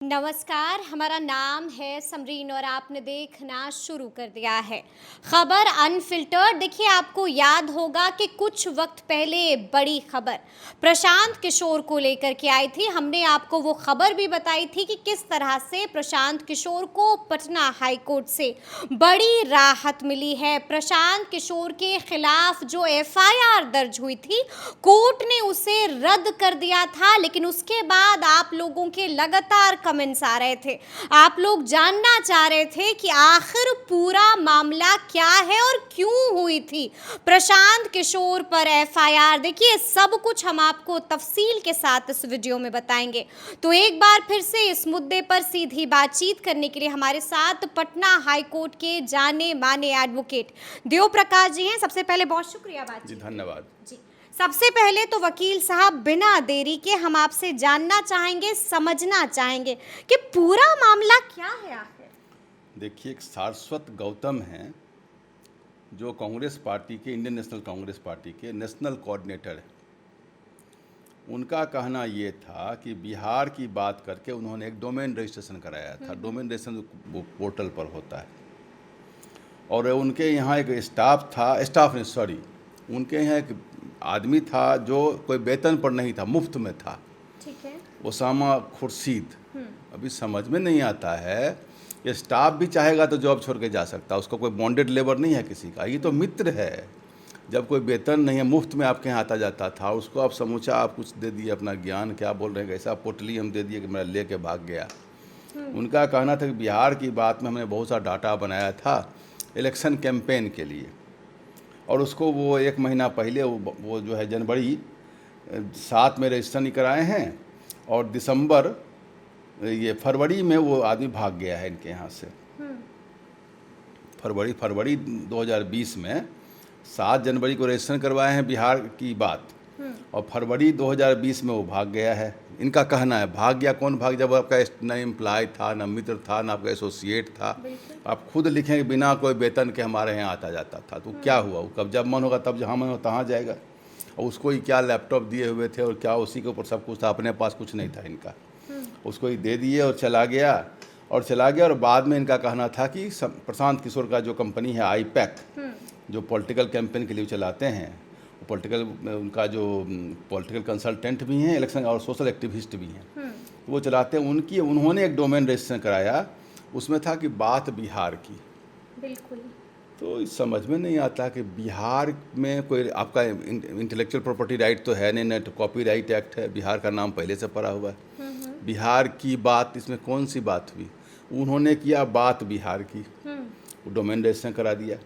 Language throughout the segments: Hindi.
नमस्कार, हमारा नाम है समरीन और आपने देखना शुरू कर दिया है खबर अनफिल्टर्ड। देखिए, आपको याद होगा कि कुछ वक्त पहले बड़ी खबर प्रशांत किशोर को लेकर के आई थी। हमने आपको वो खबर भी बताई थी कि किस तरह से प्रशांत किशोर को पटना हाई कोर्ट से बड़ी राहत मिली है। प्रशांत किशोर के खिलाफ जो एफआईआर दर्ज हुई थी, कोर्ट ने उसे रद्द कर दिया था, लेकिन उसके बाद आप लोगों के लगातार कमेंट्स आ रहे थे। आप लोग जानना चाह रहे थे कि आखिर पूरा मामला क्या है और क्यों हुई थी प्रशांत किशोर पर एफआईआर। देखिए, सब कुछ हम आपको तफसील के साथ इस वीडियो में बताएंगे। तो एक बार फिर से इस मुद्दे पर सीधी बातचीत करने के लिए हमारे साथ पटना हाई कोर्ट के जाने माने एडवोकेट देव प्रकाश जी हैं। सबसे पहले बहुत शुक्रिया बातचीत। जी धन्यवाद जी, सबसे पहले तो वकील साहब, बिना देरी के हम आपसे जानना चाहेंगे, समझना चाहेंगे कि पूरा मामला क्या है आखिर। देखिए, एक सारस्वत गौतम हैं जो कांग्रेस पार्टी के, इंडियन नेशनल कांग्रेस पार्टी के नेशनल कोऑर्डिनेटर हैं। उनका कहना ये था कि बिहार की बात करके उन्होंने एक डोमेन रजिस्ट्रेशन कराया था। डोमेन रजिस्ट्रेशन वो पोर्टल पर होता है और उनके यहाँ एक उनके यहाँ एक आदमी था जो कोई वेतन पर नहीं था, मुफ्त में था। ठीक है। उसामा खुर्शीद। अभी समझ में नहीं आता है, ये स्टाफ भी चाहेगा तो जॉब छोड़ के जा सकता है, उसको कोई बॉन्डेड लेबर नहीं है किसी का, ये तो मित्र है। जब कोई वेतन नहीं है, मुफ्त में आपके यहाँ आता जाता था, उसको आप समूचा आप कुछ दे दिए, अपना ज्ञान क्या बोल रहे हैं, ऐसा पोटली हम दे दिए कि मेरा ले के भाग गया। उनका कहना था कि बिहार की बात में हमने बहुत सा डाटा बनाया था इलेक्शन कैंपेन के लिए, और उसको वो 1 महीना पहले वो जो है जनवरी 7 में रजिस्टर नहीं कराए हैं, और फरवरी में वो आदमी भाग गया है इनके यहाँ से। फरवरी 2020 में 7 जनवरी को रजिस्टर करवाए हैं बिहार की बात, और फरवरी 2020 में वो भाग गया है। इनका कहना है भाग गया। कौन भाग? जब आपका न एम्प्लॉय था, न मित्र था, न आपका एसोसिएट था। आप खुद लिखें कि बिना कोई वेतन के हमारे यहाँ आता जाता था। तो क्या हुआ? वो कब जब मन होगा तब जहाँ मन हो तहाँ जाएगा। और उसको ही क्या लैपटॉप दिए हुए थे और क्या उसी के ऊपर सब कुछ था, अपने पास कुछ नहीं था इनका। उसको ही दे दिए और चला गया। और बाद में इनका कहना था कि प्रशांत किशोर का जो कंपनी है आईपैक, जो पॉलिटिकल कैंपेन के लिए चलाते हैं, उनका जो पॉलिटिकल कंसल्टेंट भी हैं, इलेक्शन और सोशल एक्टिविस्ट भी हैं, तो वो चलाते हैं। उन्होंने एक डोमेन रजिस्ट्रेशन कराया, उसमें था कि बात बिहार की। बिल्कुल। तो समझ में नहीं आता कि बिहार में कोई आपका इंटेलेक्चुअल प्रॉपर्टी राइट तो है नहीं, न तो कॉपीराइट एक्ट है, बिहार का नाम पहले से पड़ा हुआ है। बिहार की बात, इसमें कौन सी बात हुई? उन्होंने किया बात बिहार की, वो डोमेन रजिस्ट्रेशन करा दिया।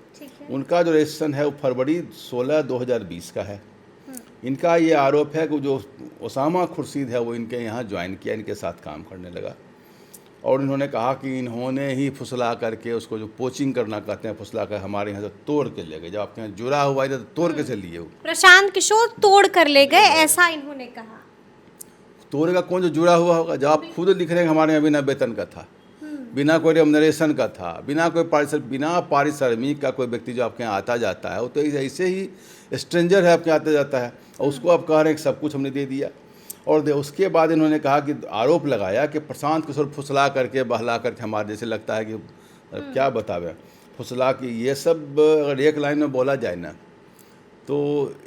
उनका जो रजिस्ट्रेशन है वो फरवरी 16, 2020 का है। इनका ये आरोप है कि जो उसामा खुर्शीद है वो इनके यहाँ ज्वाइन किया, इनके साथ काम करने लगा, और इन्होंने कहा कि इन्होंने ही फुसला करके उसको, जो पोचिंग करना कहते हैं, फुसला कर हमारे यहाँ से तोड़ के ले गए। जब आपके यहाँ जुड़ा हुआ है तो तोड़ के से लिए हो। प्रशांत किशोर तोड़ कर ले गए, ऐसा इन्होंने कहा। तोड़ेगा कौन? जो जुड़ा हुआ होगा। जब आप खुद लिख रहे हैं हमारे यहाँ बिना वेतन का था, बिना कोई रेमनरेशन का था, बिना पारिश्रमिक का कोई व्यक्ति जो आपके यहाँ आता जाता है, वो तो ऐसे ही स्ट्रेंजर है, आपके यहाँ आता जाता है, और उसको आप कह रहे हैं कि सब कुछ हमने दे दिया। और उसके बाद इन्होंने कहा कि आरोप लगाया कि प्रशांत किशोर फुसला करके, बहला करके, हमारे जैसे लगता है कि क्या बतावे, फुसला कि ये सब अगर एक लाइन में बोला जाए ना तो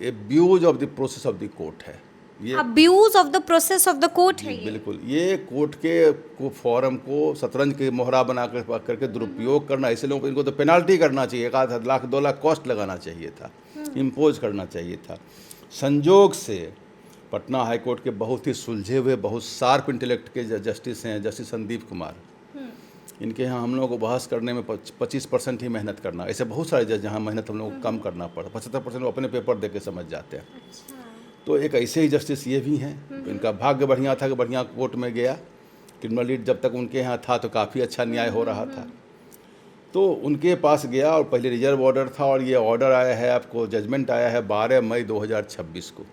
abuse of the process of the court है। ये abuse of the process of the court है। बिल्कुल, ये कोर्ट के फॉरम को शतरंज के मोहरा बना करके दुरुपयोग करना। ऐसे लोगों को, इनको तो पेनाल्टी करना चाहिए, 1 लाख 2 लाख कॉस्ट लगाना चाहिए था, इम्पोज करना चाहिए था। संजोग से पटना हाई कोर्ट के बहुत ही सुलझे हुए, बहुत शार्प इंटेलेक्ट के जस्टिस हैं, जस्टिस संदीप कुमार। इनके यहाँ हम लोगों को बहस करने में 25% ही मेहनत करना, ऐसे बहुत सारे जज जहाँ मेहनत हम लोग को कम करना पड़ा, 75% वो अपने पेपर दे के समझ जाते हैं। तो एक ऐसे ही जस्टिस ये भी हैं। तो इनका भाग्य बढ़िया था कि बढ़िया कोर्ट में गया। क्रिमिनल लीड जब तक उनके यहाँ था तो काफ़ी अच्छा न्याय हो रहा था। तो उनके पास गया, और पहले रिजर्व ऑर्डर था, और ये ऑर्डर आया है, आपको जजमेंट आया है 12 मई 2026 को।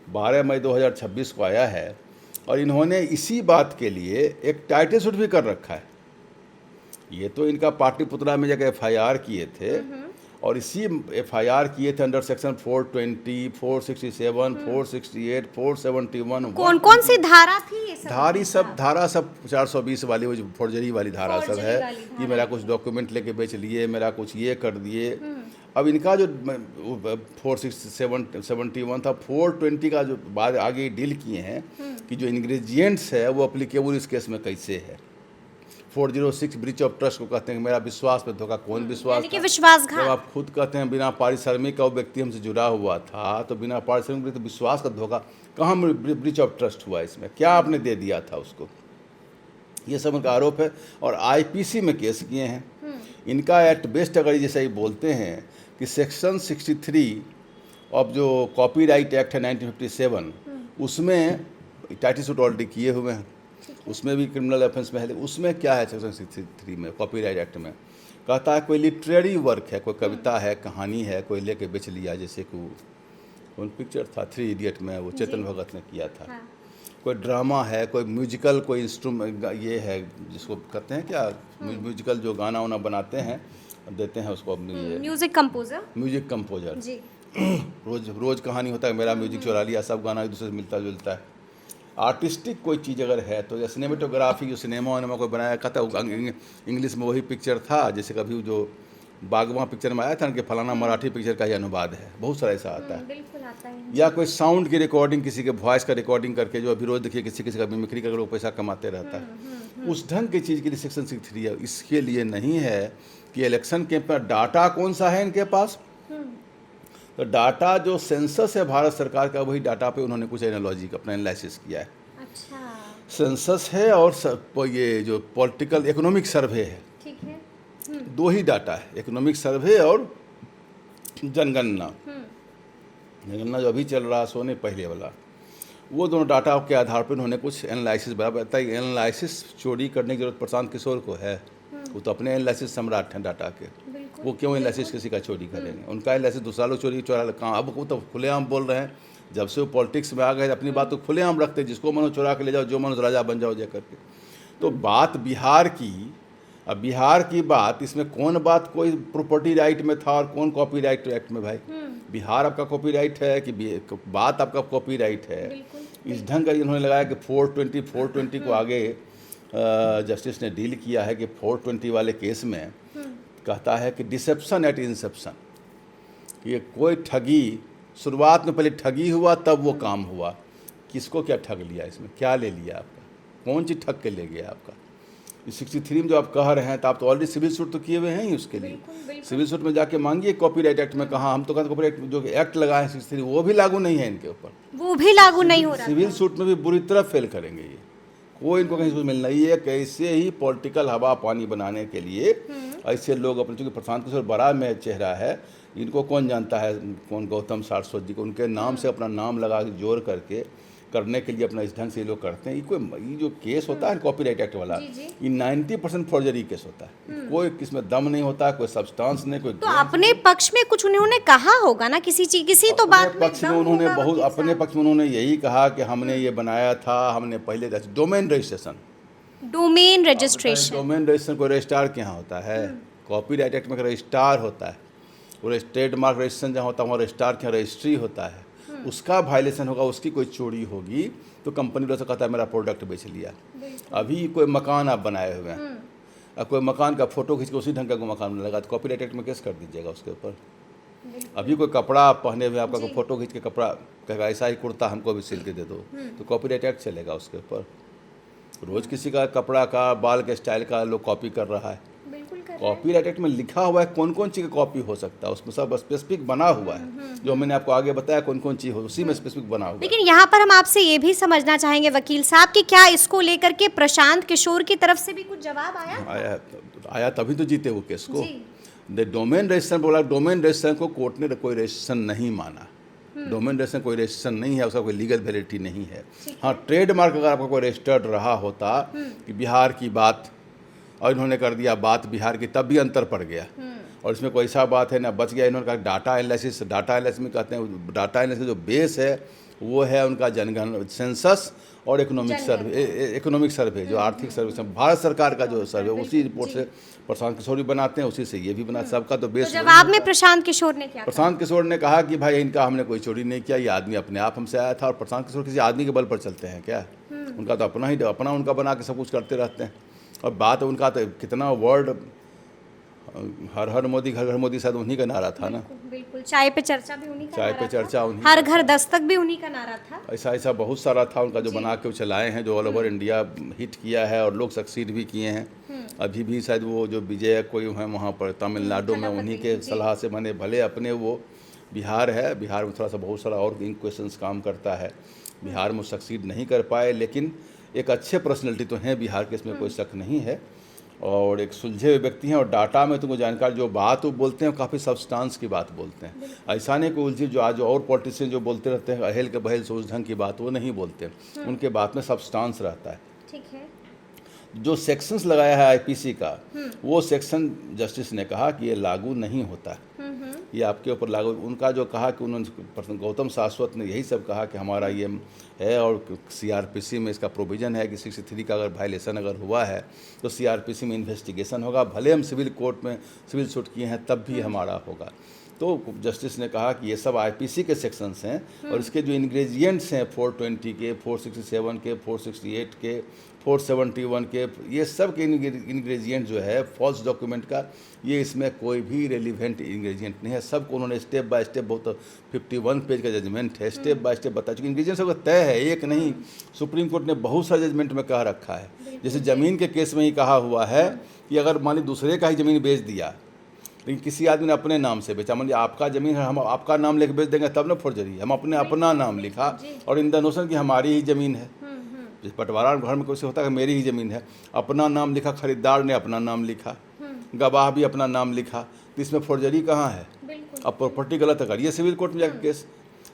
12 मई 2026 को आया है, और इन्होंने इसी बात के लिए एक टाइटल सूट भी कर रखा है। ये तो इनका पाटलिपुत्रा में जगह एफआईआर किए थे, और इसी FIR किए थे अंडर सेक्शन 420, 467, 468, 471। कौन कौन सी धारा थी ये सब? धारा सब 420 वाली, वो जो फोर्जरी वाली धारा सब है कि मेरा कुछ डॉक्यूमेंट लेके बेच लिए, मेरा कुछ ये कर दिए। अब इनका जो 471 था, 420 का जो बाद आगे डील किए हैं कि जो इंग्रेडिएंट्स है वो अप्लीकेबल इस केस में कैसे है। 406 ब्रीच ऑफ ट्रस्ट को कहते हैं कि मेरा विश्वास पे धोखा। कौन विश्वास? यानी कि विश्वासघात। जब आप खुद कहते हैं बिना पारिश्रमिक का वो व्यक्ति हमसे जुड़ा हुआ था, तो बिना पारिश्रमिक तो विश्वास का धोखा कहाँ ब्रीच ऑफ ट्रस्ट हुआ? इसमें क्या आपने दे दिया था उसको? ये सब उनका आरोप है और IPC में केस किए हैं। इनका एट बेस्ट अगर जैसे ही बोलते हैं कि सेक्शन 63 ऑफ जो कॉपीराइट एक्ट है 1957, उसमें टाइटल सूट ऑलरेडी किए हुए हैं, उसमें भी क्रिमिनल ऑफेंस में है। उसमें क्या है सेक्शन 63 में कॉपीराइट एक्ट में? कहता है कोई लिटरेरी वर्क है, कोई कविता है, कहानी है, कोई लेके बेच लिया, जैसे कि कौन पिक्चर था 3 इडियट में, वो चेतन भगत ने किया था। हाँ। कोई ड्रामा है, कोई म्यूजिकल, कोई इंस्ट्रूमेंट, ये है जिसको कहते हैं क्या, म्यूजिकल जो गाना वाना बनाते हैं, देते हैं उसको अपनी, ये म्यूजिक कंपोजर जी। रोज कहानी होता है, मेरा म्यूजिक चुरा लिया, सब गाना एक दूसरे से मिलता जुलता है। आर्टिस्टिक कोई चीज़ अगर है तो, या सिनेमेटोग्राफी, जो सिनेमा कोई बनाया कहता है इंग्लिश में वही पिक्चर था, जैसे कभी जो बागवान पिक्चर में आया था कि फलाना मराठी पिक्चर का ही अनुवाद है, बहुत सारा ऐसा आता है। बिल्कुल आता है। या कोई साउंड की रिकॉर्डिंग, किसी के वॉइस का रिकॉर्डिंग करके, जो अभी रोज देखिए किसी किसी का मिमिक्री करके लोग पैसा कमाते रहता है, उस ढंग की चीज़ के लिए सेक्शन 63 है। इसके लिए नहीं है कि इलेक्शन के पर डाटा कौन सा है इनके पास, तो डाटा जो सेंसस है भारत सरकार का, वही डाटा पे उन्होंने कुछ एनालॉजी अपना एनालिसिस किया है। अच्छा। सेंसस है और ये जो पॉलिटिकल इकोनॉमिक सर्वे है, ठीक है। दो ही डाटा है, इकोनॉमिक सर्वे और जनगणना। जनगणना जो अभी चल रहा है, सोने पहले वाला, वो दोनों डाटा के आधार पर उन्होंने कुछ एनालिसिस बताया। एनालिसिस चोरी करने की जरूरत प्रशांत किशोर को है, वो तो अपने एनालिसिस सम्राट हैं डाटा के, वो क्यों एनालिसिस किसी का चोरी करेंगे? उनका एनालिसिस दूसरा लोग चोरा कहाँ, अब वो तो खुलेआम बोल रहे हैं। जब से वो पॉलिटिक्स में आ गए अपनी बात तो खुलेआम रखते, जिसको मनो चुरा के ले जाओ, जो मनो राजा बन जाओ जा करके। तो बात बिहार की, अब बिहार की बात, इसमें कौन बात कोई प्रॉपर्टी राइट में था और कौन कॉपीराइट एक्ट में? भाई बिहार आपका कॉपीराइट है कि बात आपका कॉपीराइट है? इस ढंग का इन्होंने लगाया कि 420 को आगे जस्टिस ने डील किया है कि 420 वाले केस में कहता है कि डिसेप्शन एट इंसेप्शन, ये कोई ठगी, शुरुआत में पहले ठगी हुआ तब वो काम हुआ। किसको क्या ठग लिया, इसमें क्या ले लिया आपका, कौन चीज़ ठग के ले गया आपका? 63 में जो आप कह रहे हैं, तो आप तो ऑलरेडी सिविल सूट तो किए हुए हैं ही उसके लिए। सिविल सूट में जाके मांगिए कॉपीराइट एक्ट में, कहाँ हम तो कहते कॉपीराइट जो एक्ट लगाए हैं 63 वो भी लागू नहीं है इनके ऊपर, वो भी लागू नहीं हो रहा। सिविल सूट में भी बुरी तरह फेल करेंगे ये, कोई इनको कहीं से मिलना ही है। कैसे ही पॉलिटिकल हवा पानी बनाने के लिए ऐसे लोग अपने, चूँकि प्रशांत किशोर बड़ा में चेहरा है, इनको कौन जानता है, कौन गौतम सारस्वत जी को, उनके नाम से अपना नाम लगा के जोड़ करके करने के लिए अपना इस ढंग से लोग करते हैं। ये जो केस होता है कॉपीराइट एक्ट वाला, ये 90% फॉर्जरी केस होता है। कोई किसमें दम नहीं होता, कोई सब्सटेंस नहीं, कोई। तो अपने पक्ष में कुछ उन्होंने कहा होगा ना, किसी तो बात में पक्ष में उन्होंने बहुत, अपने पक्ष में उन्होंने यही कहा कि हमने ये बनाया था, हमने पहले डोमेन रजिस्ट्रेशन कोई रजिस्ट्रार के यहाँ होता है, कॉपीराइट एक्ट में रजिस्ट्रार होता है, और ट्रेडमार्क रजिस्ट्रेशन जहाँ होता है वहाँ रजिस्ट्रार के यहाँ रजिस्ट्री होता है। उसका वायलेशन होगा, उसकी कोई चोरी होगी तो कंपनी लोग से कहता है मेरा प्रोडक्ट बेच लिया। अभी कोई मकान आप बनाए हुए हैं, अब कोई मकान का फोटो खींच के उसी ढंग का मकान लगा तो कॉपीराइट एक्ट में केस कर दीजिएगा उसके ऊपर। अभी कोई कपड़ा आप पहने हुए, आपका कोई फोटो खींच के कपड़ा कहेगा ऐसा ही कुर्ता हमको भी सिल के दे दो, तो कॉपीराइट एक्ट चलेगा उसके ऊपर। रोज किसी का कपड़ा का, बाल के स्टाइल का लोग कॉपी कर रहा है। कॉपीराइट एक्ट में लिखा हुआ है कौन कौन चीज़ का कॉपी हो सकता है, उसमें सब स्पेसिफिक बना हुआ है, जो मैंने आपको आगे बताया कौन कौन चीज़ हो, उसी में स्पेसिफिक बना हुआ है। लेकिन यहाँ पर हम आपसे ये भी समझना चाहेंगे वकील साहब कि क्या इसको लेकर के प्रशांत किशोर की तरफ से भी कुछ जवाब आया तभी तो जीते वो केस को। डोमेन रजिस्ट्रेशन बोला, डोमेन रजिस्ट्रेशन को कोर्ट ने कोई रजिस्ट्रेशन नहीं माना। डोमेन रजिस्ट्रेशन कोई रजिस्ट्रेशन नहीं है, उसका कोई लीगल वैलिडिटी नहीं है। हाँ, ट्रेडमार्क अगर आपका कोई रजिस्टर्ड रहा होता कि बिहार की बात और इन्होंने कर दिया बात बिहार की, तब भी अंतर पड़ गया। और इसमें कोई ऐसा बात है ना बच गया। इन्होंने कहा डाटा एनालिसिस में कहते हैं, डाटा एनालिसिस जो बेस है वो है उनका जनगणना सेंसस और इकोनॉमिक सर्वे जो आर्थिक सर्वे भारत सरकार का जो सर्वे उसी रिपोर्ट से प्रशांत किशोर भी बनाते हैं, उसी से ये भी बना, सबका तो तो बेस। जवाब में प्रशांत किशोर ने क्या कहा? प्रशांत किशोर ने कहा कि भाई इनका हमने कोई चोरी नहीं किया, ये आदमी अपने आप हमसे आया था। और प्रशांत किशोर किसी आदमी के बल पर चलते हैं क्या? उनका तो अपना उनका बना के सब कुछ करते रहते हैं। और बात उनका तो कितना वर्ड हर हर मोदी घर घर मोदी शायद उन्हीं का नारा था ना। बिल्कुल, चाय पे चर्चा भी उन्हीं का चाय नारा पे चर्चा था। उन्हीं हर घर दस्तक भी उन्हीं का नारा था। ऐसा ऐसा बहुत सारा था उनका जो बना के वो चलाए हैं, जो ऑल ओवर इंडिया हिट किया है और लोग सक्सीड भी किए हैं। अभी भी शायद वो जो विजय कोई है वहाँ पर तमिलनाडु में उन्हीं के सलाह से बने, भले अपने वो बिहार है, बिहार में थोड़ा सा बहुत सारा और क्वेश्चंस काम करता है, बिहार में सक्सीड नहीं कर पाए, लेकिन एक अच्छे पर्सनैलिटी तो हैं बिहार के, इसमें कोई शक नहीं है। और एक सुलझे हुए व्यक्ति हैं और डाटा में तुमको जानकार, जो बात वो बोलते हैं काफ़ी सब्सटेंस की बात बोलते हैं। ऐसा नहीं कोई उलझी जो आज और पॉलिटिशियन जो बोलते रहते हैं अहेल के बहेल सोच ढंग की बात, वो नहीं बोलते। उनके बात में सब्सटेंस रहता है। ठीक है। जो सेक्शंस लगाया है आईपीसी का, वो सेक्शन जस्टिस ने कहा कि ये लागू नहीं होता, ये आपके ऊपर लागू। उनका जो कहा कि उन्होंने गौतम सारस्वत ने यही सब कहा कि हमारा ये है और सीआरपीसी में इसका प्रोविज़न है कि 63 का अगर वायलेशन अगर हुआ है तो सीआरपीसी में इन्वेस्टिगेशन होगा, भले हम सिविल कोर्ट में सिविल सूट किए हैं तब भी हमारा होगा। तो जस्टिस ने कहा कि ये सब आईपीसी के सेक्शंस हैं और इसके जो इंग्रेडिएंट्स हैं 420 के, 467 के, 468 के, 471 के, ये सब के इंग्रेडिएंट जो है फॉल्स डॉक्यूमेंट का, ये इसमें कोई भी रेलिवेंट इंग्रेडिएंट नहीं है। सबको उन्होंने स्टेप बाय स्टेप, बहुत 51 पेज का जजमेंट है, स्टेप बाय स्टेप बता चुके। इंग्रेडिएंट्स सबका तय है, एक नहीं, सुप्रीम कोर्ट ने बहुत सारे जजमेंट में कह रखा है। जैसे ज़मीन के केस में ही कहा हुआ है कि अगर मान ली दूसरे का ही ज़मीन बेच दिया, लेकिन किसी आदमी ने अपने नाम से बेचा, मान लीजिए आपका ज़मीन है, हम आपका नाम लेके बेच देंगे तब ना फॉर्जरी। हम अपना नाम लिखा और इन द नोशन कि हमारी ही ज़मीन है। जिस बंटवारा घर में कैसे होता है मेरी ही ज़मीन है, अपना नाम लिखा, खरीदार ने अपना नाम लिखा, गवाह भी अपना नाम लिखा, तो इसमें फॉर्जरी कहाँ है? अब प्रॉपर्टी गलत अगर ये सिविल कोर्ट में जाकर केस,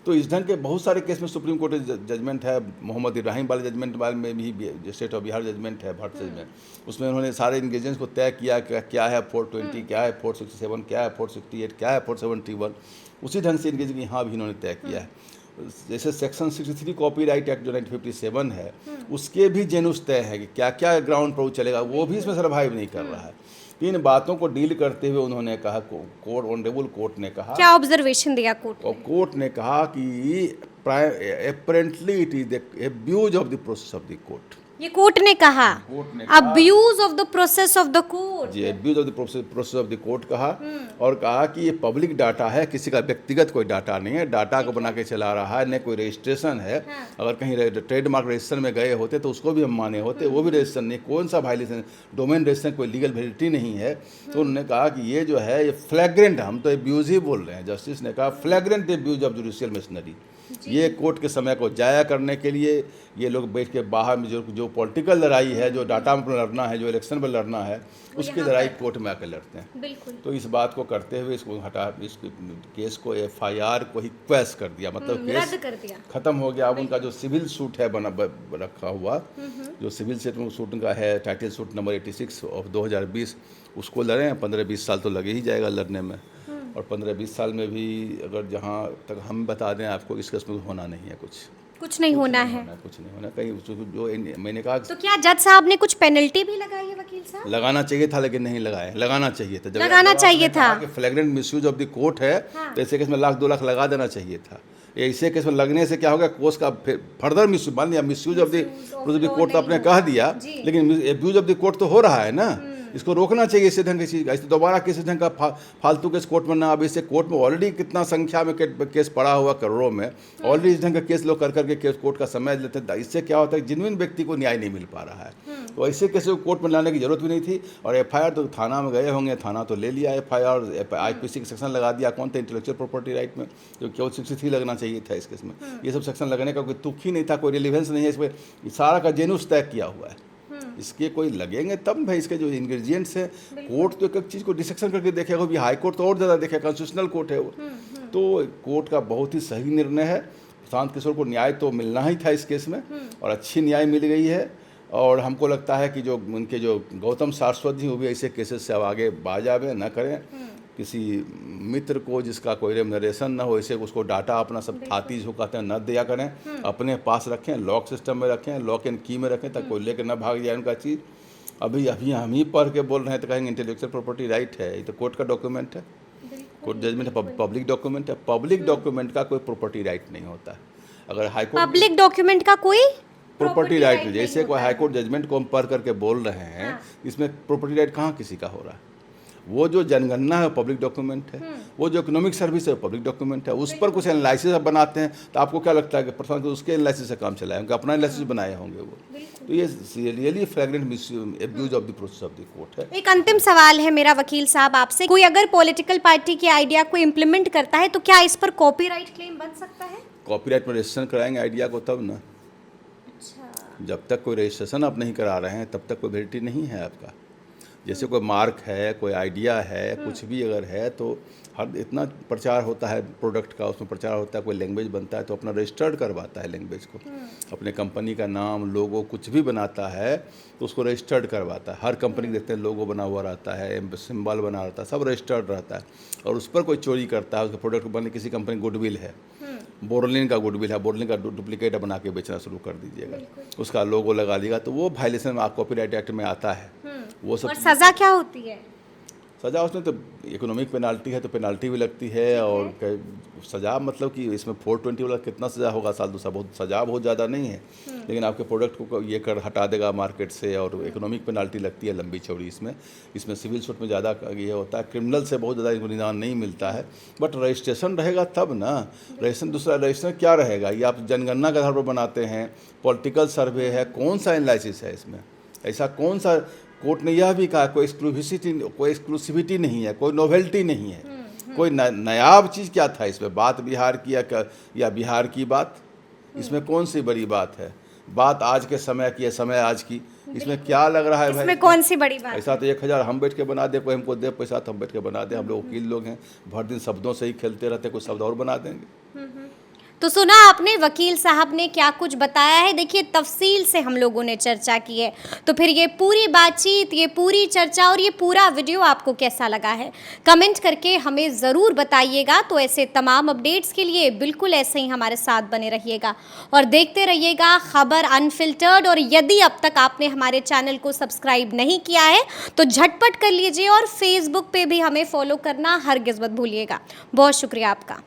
तो इस ढंग के बहुत सारे केस में सुप्रीम कोर्ट जजमेंट है। मोहम्मद इब्राहिम वाले जजमेंट वाले में भी स्टेट ऑफ बिहार जजमेंट है, भट्ट जजमेंट, उसमें उन्होंने सारे इंग्रेडिएंट्स को तय किया कि क्या है 420, क्या है 467, क्या है 468, क्या है 471, उसी ढंग से इंग्रेडिएंट यहाँ भी इन्होंने तय किया है। जैसे सेक्शन 63 कॉपीराइट एक्ट जो 1957 है, उसके भी जेनुस तय है कि क्या क्या ग्राउंड पर वो चलेगा, वो भी इसमें सर्वाइव नहीं कर रहा है। इन बातों को डील करते हुए उन्होंने कहा, कोर्ट ऑनरेबल कोर्ट ने कहा, क्या ऑब्जर्वेशन दिया कोर्ट ने? कोर्ट ने कहा कि apparently it is the abuse of the process of the court. ये कोर्ट ने कहा abuse of the process of the court. जी, abuse of the process of the court कहा, और कहा कि ये पब्लिक डाटा है, किसी का व्यक्तिगत कोई डाटा नहीं है, डाटा को बना के चला रहा है, न कोई रजिस्ट्रेशन है। अगर कहीं ट्रेडमार्क रजिस्ट्रेशन में गए होते तो उसको भी हम माने होते, वो भी रजिस्ट्रेशन नहीं, कौन सा वायलेशन, डोमेन रजिस्ट्रेशन कोई लीगल वैलिडिटी नहीं है। तो उन्होंने कहा कि ये जो है ये फ्लैग्रेंट, हम तो अब्यूज ही बोल रहे हैं, जस्टिस ने कहा फ्लैग्रेंट अब्यूज ऑफ जुडिशियल मशीनरी। ये कोर्ट के समय को जाया करने के लिए ये लोग बैठ के बाहर में जो पॉलिटिकल लड़ाई है, जो डाटा में लड़ना है, जो इलेक्शन में लड़ना है, उसकी लड़ाई कोर्ट में आकर लड़ते हैं। बिल्कुल। तो इस बात को करते हुए इसको हटा, इस केस को एफआईआर को ही क्वैश कर दिया, मतलब केस रद्द कर दिया, खत्म हो गया। अब उनका जो सिविल सूट है बना रखा हुआ, जो सिविल सूट उनका है टाइटल सूट नंबर 86 ऑफ 2020, उसको लड़े हैं। 15-20 साल तो लगे ही जाएगा लड़ने में, और 15-20 साल में भी अगर जहाँ तक हम बता दें आपको, इस केस में होना नहीं है, कुछ नहीं होना है, कुछ नहीं होना कहीं। जो मैंने कहा, तो क्या जज साहब ने कुछ पेनल्टी भी लगाई है वकील साहब? लगाना चाहिए था लेकिन नहीं लगाया, लगाना चाहिए था, लगाना चाहिए था। फ्लैग्रेंट मिसयूज ऑफ द कोर्ट है, तो ऐसे केस में 1-2 लाख लगा देना चाहिए था। ऐसे केस में लगने से क्या होगा, कोर्ट का फर्दर मिसयूज, मान लिया मिसयूज ऑफ द कोर्ट तो आपने कह दिया, लेकिन एब्यूज ऑफ द कोर्ट तो हो रहा है ना, इसको रोकना चाहिए इसी ढंग की चीज़। ऐसे दोबारा किसी ढंग का फालतू केस कोर्ट में ना, अब इससे कोर्ट में ऑलरेडी कितना संख्या में केस पड़ा हुआ करोड़ों में, ऑलरेडी इस ढंग का केस लोग कर करके केस कोर्ट का समय लेते हैं। इससे क्या होता है, जेन्युइन व्यक्ति को न्याय नहीं मिल पा रहा है। तो ऐसे केस को कोर्ट में लाने की जरूरत भी नहीं थी। और एफआईआर तो थाना में गए होंगे, थाना तो ले लिया एफआईआर, आईपीसी का सेक्शन लगा दिया, कौन था इंटेलेक्चुअल प्रॉपर्टी राइट में, जो केवल 63 लगना चाहिए था इस केस में। ये सब सेक्शन लगने का कोई तुक ही नहीं था, कोई रिलेवेंस नहीं है इसमें, सारा का जेनुस तय किया हुआ है। इसके कोई लगेंगे तब भाई, इसके जो इंग्रेडिएंट्स हैं, कोर्ट तो एक एक चीज़ को डिसेक्शन करके देखेगा, भी हाई कोर्ट तो और ज़्यादा देखेगा, कॉन्स्टिट्यूशनल कोर्ट है वो। तो कोर्ट का बहुत ही सही निर्णय है। प्रशांत किशोर को न्याय तो मिलना ही था इस केस में, और अच्छी न्याय मिल गई है। और हमको लगता है कि जो उनके जो गौतम सारस्वत जी, वो भी ऐसे केसेस से अब आगे बाज आवे न करें, किसी मित्र को जिसका कोई रेमुनरेशन ना हो, इसे उसको डाटा अपना सब थाती जो कहते हैं न दिया करें, अपने पास रखें, लॉक सिस्टम में रखें, लॉक एंड की में रखें, ताकि कोई लेकर ना भाग जाए उनका चीज़। अभी अभी हम ही पढ़ के बोल रहे हैं तो कहेंगे इंटेलेक्चुअल प्रॉपर्टी राइट है, ये तो कोर्ट का डॉक्यूमेंट है, कोर्ट जजमेंट है, पब्लिक डॉक्यूमेंट है। पब्लिक डॉक्यूमेंट का कोई प्रॉपर्टी राइट नहीं होता है। अगर हाईकोर्ट पब्लिक डॉक्यूमेंट का कोई प्रॉपर्टी राइट, जैसे कोई हाईकोर्ट जजमेंट को हम पढ़ करके बोल रहे हैं, इसमें प्रॉपर्टी राइट कहाँ किसी का हो रहा है। वो जो जनगणना है पब्लिक डॉक्यूमेंट है, वो जो इकोनॉमिक सर्विस है पब्लिक डॉक्यूमेंट है। उस पर कुछ एनालिसिस आप बनाते हैं तो आपको क्या लगता है कि प्रशासन को उसके एनालिसिस से काम चलाए होंगे, अपना एनालिसिस बनाए होंगे वो। तो ये really फ्लैग्रेंट abuse of the process of the court है। एक अंतिम सवाल है मेरा वकील साहब आपसे, कोई अगर पॉलिटिकल पार्टी के आइडिया को इम्प्लीमेंट करता है तो क्या इस पर कॉपीराइट क्लेम बन सकता है? कॉपीराइट में रजिस्ट्रेशन कराएंगे आइडिया को तब ना। अच्छा, जब तक कोई रजिस्ट्रेशन आप नहीं करा रहे हैं तब तक कोई वैलिडिटी नहीं है आपका। जैसे कोई मार्क है, कोई आइडिया है, कुछ भी अगर है तो हर इतना प्रचार होता है प्रोडक्ट का, उसमें प्रचार होता है, कोई लैंग्वेज बनता है तो अपना रजिस्टर्ड करवाता है लैंग्वेज को, अपने कंपनी का नाम, लोगो कुछ भी बनाता है तो उसको रजिस्टर्ड करवाता है। हर कंपनी देखते हैं लोगो बना हुआ रहता है, सिंबल बना रहता है, सब रजिस्टर्ड रहता है। और उस पर कोई चोरी करता है, उसका प्रोडक्ट बने, किसी कंपनी गुडविल है, बोरलिन का गुडविल है, बोरलिन का डुप्लीकेट बना के बेचना शुरू कर दीजिएगा, उसका लोगो लगा दिएगा तो वो वायलेशन में कॉपीराइट एक्ट में आता है। वो सब और सजा क्या होती है? सज़ा उसमें तो इकोनॉमिक पेनाल्टी है तो पेनाल्टी भी लगती है, और सज़ा मतलब कि इसमें 420 वाला कितना सज़ा होगा, साल 2 साल, बहुत सज़ा बहुत ज़्यादा नहीं है, लेकिन आपके प्रोडक्ट को ये कर हटा देगा मार्केट से, और इकोनॉमिक पेनाल्टी लगती है लंबी चौड़ी। इसमें सिविल सूट में ज़्यादा ये होता है, क्रिमिनल से बहुत ज़्यादा इनको निदान नहीं मिलता है। बट रजिस्ट्रेशन रहेगा तब ना। रजिस्ट्रेशन दूसरा रजिस्ट्रेशन क्या रहेगा, ये आप जनगणना के आधार पर बनाते हैं, पॉलिटिकल सर्वे है, कौन सा एनालिसिस है इसमें? ऐसा कौन सा कोर्ट ने यह भी कहा, कोई एक्सक्लूसिविटी नहीं है, कोई नोवेल्टी नहीं है, कोई नायाब चीज़ क्या था इसमें? बात बिहार की या बिहार की बात, इसमें कौन सी बड़ी बात है? बात आज के समय की है, समय आज की, इसमें क्या लग रहा है भाई? इसमें कौन सी बड़ी बात? ऐसा तो 1000 हम बैठ के बना दे, कोई हमको दे पैसा तो हम बैठ के बना दे। हम लोग वकील लोग हैं, भर दिन शब्दों से ही खेलते रहते, कोई शब्द और बना देंगे। तो सुना आपने वकील साहब ने क्या कुछ बताया है। देखिए तफसील से हम लोगों ने चर्चा की है, तो फिर ये पूरी बातचीत, ये पूरी चर्चा और ये पूरा वीडियो आपको कैसा लगा है, कमेंट करके हमें ज़रूर बताइएगा। तो ऐसे तमाम अपडेट्स के लिए बिल्कुल ऐसे ही हमारे साथ बने रहिएगा और देखते रहिएगा खबर अनफिल्टर्ड। और यदि अब तक आपने हमारे चैनल को सब्सक्राइब नहीं किया है तो झटपट कर लीजिए, और फेसबुक पे भी हमें फॉलो करना हरगिज़ मत भूलिएगा। बहुत शुक्रिया आपका।